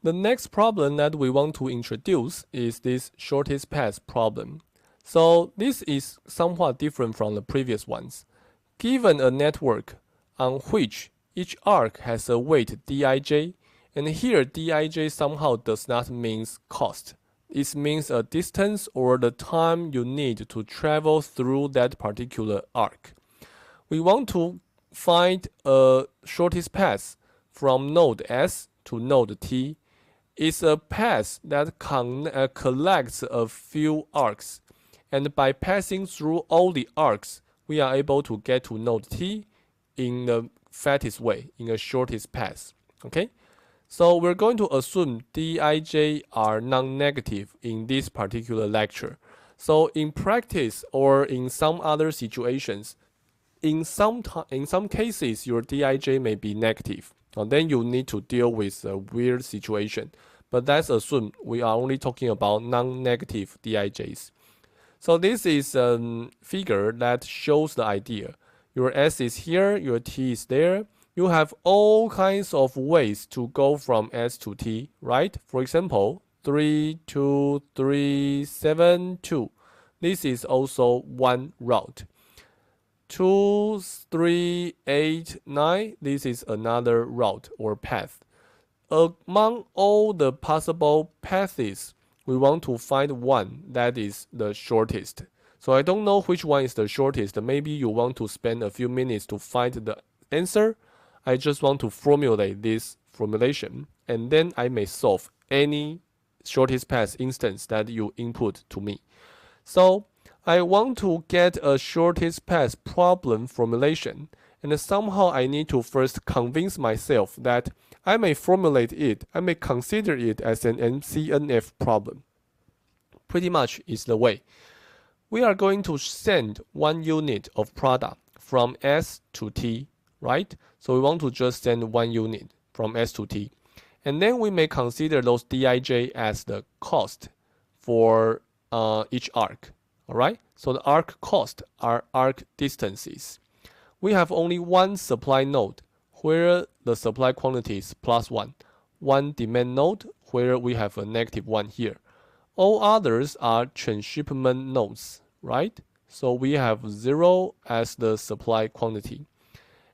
The next problem that we want to introduce is this shortest path problem. So this is somewhat different from the previous ones. Given a network on which each arc has a weight dij, and here dij somehow does not mean cost. It means a distance or the time you need to travel through that particular arc. We want to find a shortest path from node S to node T. It's a path that collects a few arcs, and by passing through all the arcs, we are able to get to node T in the fastest way, in the shortest path. Okay, so we're going to assume dij are non-negative in this particular lecture. So in practice or in some other situations, in some cases your dij may be negative. Then you need to deal with a weird situation. But let's assume we are only talking about non-negative dijs. So this is a figure that shows the idea. Your S is here, your T is there. You have all kinds of ways to go from S to T, right? For example, 3, 2, 3, 7, 2. This is also one route. 2, 3, 8, 9. This is another route or path. Among all the possible paths, we want to find one that is the shortest. So I don't know which one is the shortest. Maybe you want to spend a few minutes to find the answer. I just want to formulate this formulation, and then I may solve any shortest path instance that you input to me. So I want to get a shortest path problem formulation, and somehow I need to first convince myself that I may formulate it, I may consider it as an MCNF problem. Pretty much is the way. We are going to send one unit of product from S to T, right? So we want to just send one unit from S to T. And then we may consider those dij as the cost for each arc. Alright, so the arc cost are arc distances. We have only one supply node where the supply quantity is +1, one demand node where we have a -1 here. All others are transshipment nodes, right? So we have 0 as the supply quantity.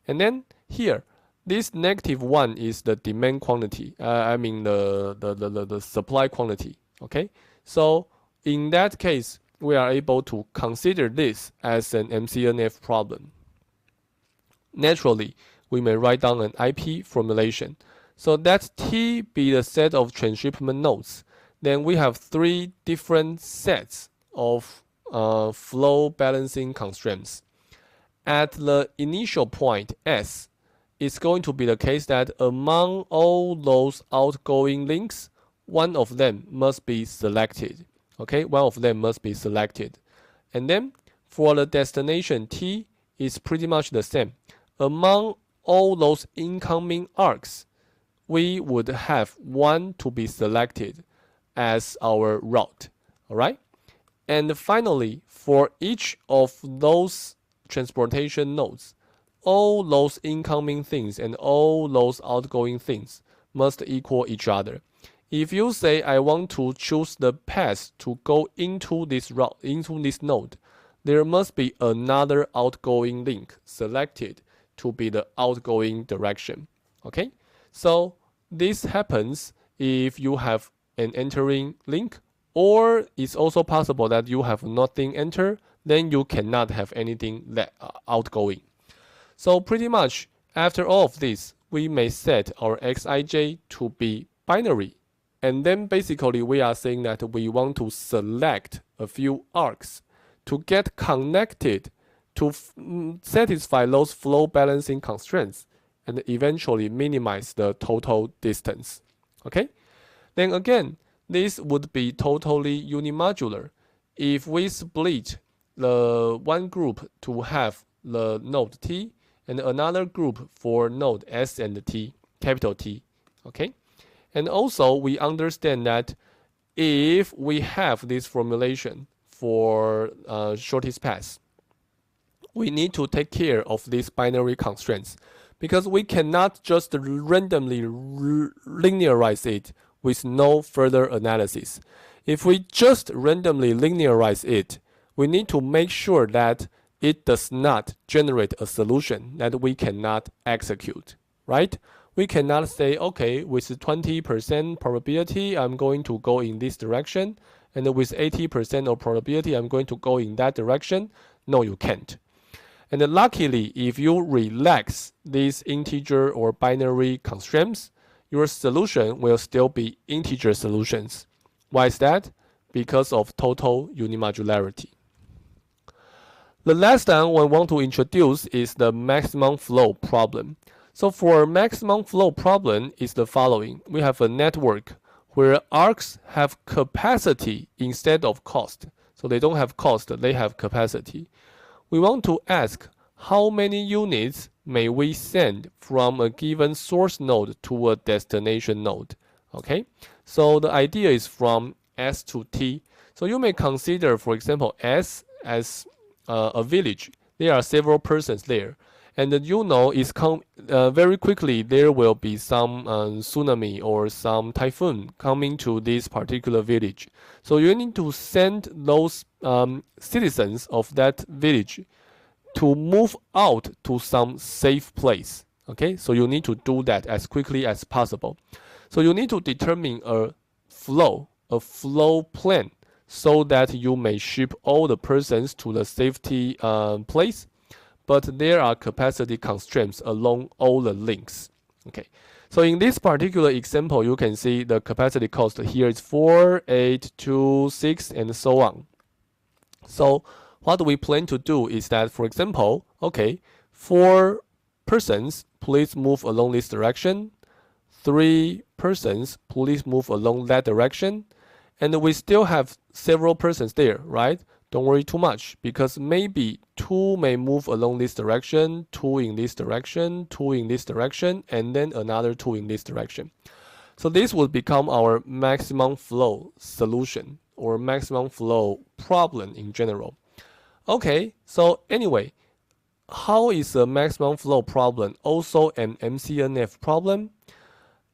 And then here, this -1 is the demand quantity. The supply quantity. Okay, so in that case, we are able to consider this as an MCNF problem. Naturally, we may write down an IP formulation. So that T be the set of transshipment nodes. Then we have 3 different sets of flow balancing constraints. At the initial point S, it's going to be the case that among all those outgoing links, one of them must be selected. Okay, one of them must be selected. And then for the destination T, is pretty much the same. Among all those incoming arcs, we would have one to be selected as our route. Alright? And finally, for each of those transportation nodes, all those incoming things and all those outgoing things must equal each other. If you say I want to choose the path to go into this route, into this node, there must be another outgoing link selected to be the outgoing direction. Okay? So this happens if you have an entering link, or it's also possible that you have nothing enter, then you cannot have anything outgoing. So pretty much after all of this, we may set our Xij to be binary. And then basically we are saying that we want to select a few arcs to get connected to satisfy those flow balancing constraints and eventually minimize the total distance. Okay? Then again, this would be totally unimodular. If we split the one group to have the node T and another group for node S and T, capital T. Okay? And also we understand that if we have this formulation for shortest path, we need to take care of these binary constraints because we cannot just randomly linearize it. with no further analysis. If we just randomly linearize it, we need to make sure that it does not generate a solution that we cannot execute, right? We cannot say, okay, with 20% probability, I'm going to go in this direction, and with 80% of probability, I'm going to go in that direction. No, you can't. And luckily, if you relax these integer or binary constraints, your solution will still be integer solutions. Why is that? Because of total unimodularity. The last one we want to introduce is the maximum flow problem. So for maximum flow problem is the following. We have a network where arcs have capacity instead of cost. So they don't have cost, they have capacity. We want to ask how many units may we send from a given source node to a destination node. Okay, so the idea is from S to T. So you may consider, for example, S as a village. There are several persons there, and it's very quickly there will be some tsunami or some typhoon coming to this particular village. So you need to send those citizens of that village to move out to some safe place. Okay, so you need to do that as quickly as possible. So you need to determine a flow plan, so that you may ship all the persons to the safety place, but there are capacity constraints along all the links. Okay, so in this particular example, you can see the capacity cost here is 4, 8, 2, 6, and so on. So what we plan to do is that, for example, okay, 4 persons, please move along this direction. 3 persons, please move along that direction. And we still have several persons there, right? Don't worry too much, because maybe 2 may move along this direction, 2 in this direction, 2 in this direction, and then another 2 in this direction. So this would become our maximum flow solution, or maximum flow problem in general. Okay, so anyway, how is a maximum flow problem also an MCNF problem?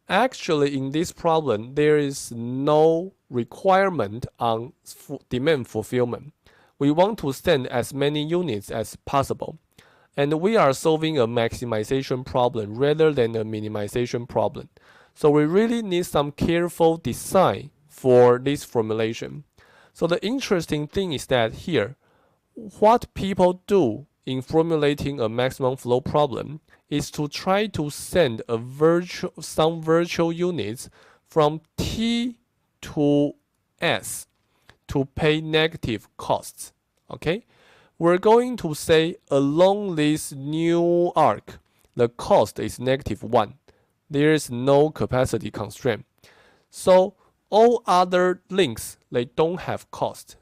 Actually, in this problem, there is no requirement on demand fulfillment. We want to send as many units as possible. And we are solving a maximization problem rather than a minimization problem. So we really need some careful design for this formulation. So the interesting thing is that here, what people do in formulating a maximum flow problem is to try to send some virtual units from T to S to pay negative costs. Okay, we're going to say along this new arc, the cost is -1. There is no capacity constraint. So all other links, they don't have cost.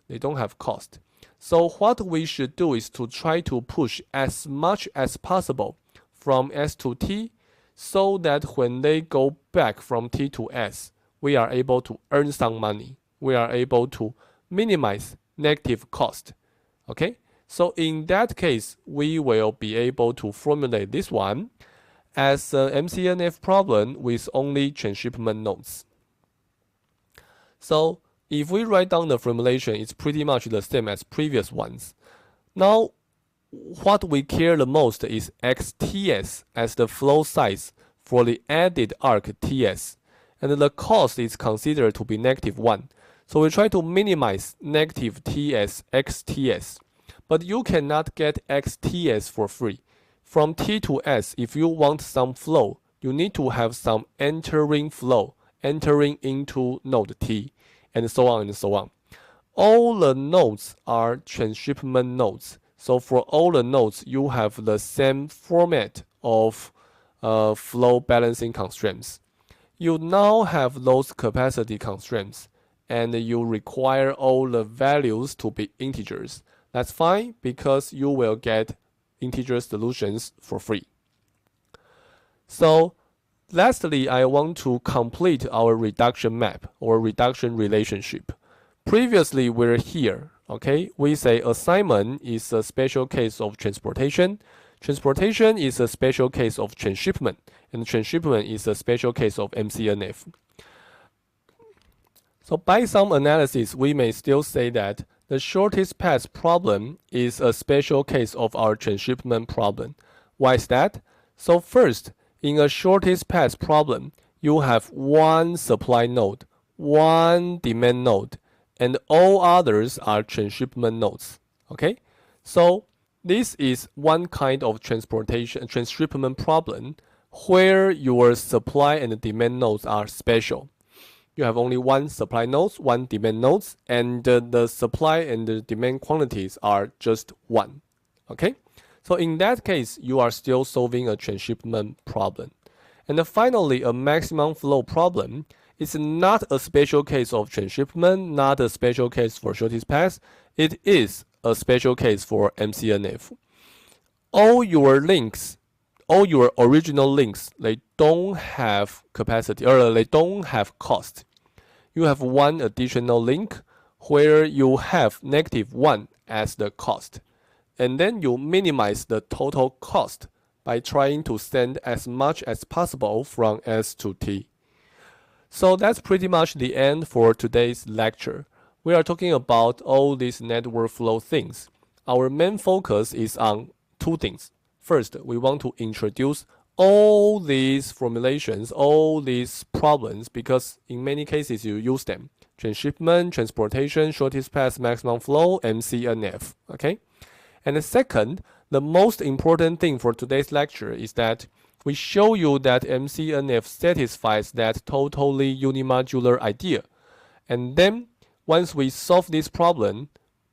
So what we should do is to try to push as much as possible from S to T, so that when they go back from T to S, we are able to earn some money. We are able to minimize negative cost. Okay, so in that case, we will be able to formulate this one as an MCNF problem with only transshipment nodes. So if we write down the formulation, it's pretty much the same as previous ones. Now, what we care the most is XTS as the flow size for the added arc TS, and the cost is considered to be -1. So we try to minimize negative TS, XTS, but you cannot get XTS for free. From T to S, if you want some flow, you need to have some entering flow, entering into node T, and so on and so on. All the nodes are transshipment nodes. So for all the nodes, you have the same format of flow balancing constraints. You now have those capacity constraints, and you require all the values to be integers. That's fine, because you will get integer solutions for free. So lastly, I want to complete our reduction map or reduction relationship. Previously, we're here. Okay, we say assignment is a special case of transportation. Transportation is a special case of transshipment, and transshipment is a special case of MCNF. So by some analysis, we may still say that the shortest path problem is a special case of our transshipment problem. Why is that? So first, in a shortest path problem, you have one supply node, one demand node, and all others are transshipment nodes. Okay? So this is one kind of transshipment problem where your supply and demand nodes are special. You have only one supply nodes, one demand nodes, and the supply and the demand quantities are just one. Okay? So in that case, you are still solving a transshipment problem. And then finally, a maximum flow problem is not a special case of transshipment, not a special case for shortest path. It is a special case for MCNF. All your links, all your original links, they don't have capacity or they don't have cost. You have one additional link where you have -1 as the cost. And then you minimize the total cost by trying to send as much as possible from S to T. So that's pretty much the end for today's lecture. We are talking about all these network flow things. Our main focus is on two things. First, we want to introduce all these formulations, all these problems, because in many cases you use them. Transshipment, transportation, shortest path, maximum flow, MCNF. Okay? And the second, the most important thing for today's lecture is that we show you that MCNF satisfies that totally unimodular idea. And then, once we solve this problem,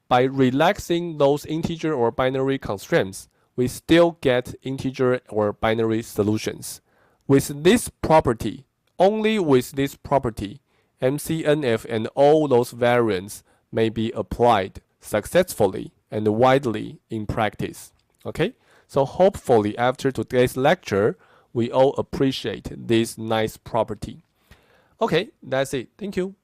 by relaxing those integer or binary constraints, we still get integer or binary solutions. With this property, only with this property, MCNF and all those variants may be applied successfully and widely in practice. Okay? So hopefully after today's lecture, we all appreciate this nice property. Okay, that's it. Thank you.